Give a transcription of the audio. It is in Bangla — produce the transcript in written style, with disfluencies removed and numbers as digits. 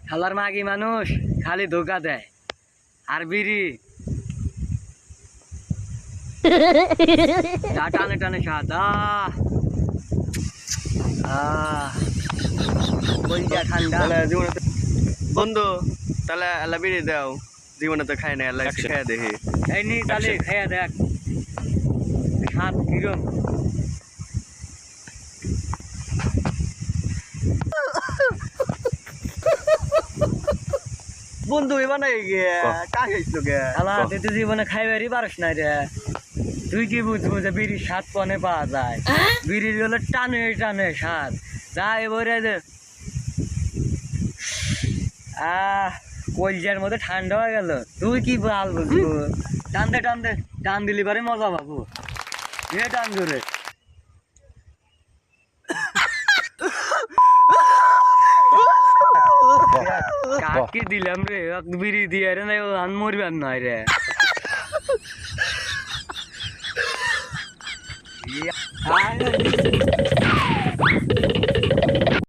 শালার মাগি মানুষ খালি ধোকা দেয় আর বিড়ি টানে টানে স্বাদ ঠান্ডা। বন্ধু তাহলে আল্লাহ বিড়ি দাও, জীবনে তো খাই না, আল্লাহ খাইয়া দেখি। এই নি তাহলে খাইয়া দেখ স্বাদ কিরম। বন্ধু এবার নাই তুই জীবনে খাইবারই পারস না রে। তুই কি বুঝবো যে বিড়ির স্বাদ কনে পাওয়া যায়? বিড়ির হলো টানে টানে স্বাদ। যা এবারে যে কলজার মধ্যে ঠান্ডা হয়ে গেল। তুই কি বাল বুঝবো? টানতে টানতে টান দিলি পারে মজা পাবো। এ টান ধরে কাকে দিলাম রে বিড়ি দিয়ে রে, আমি মরবার নয় রে।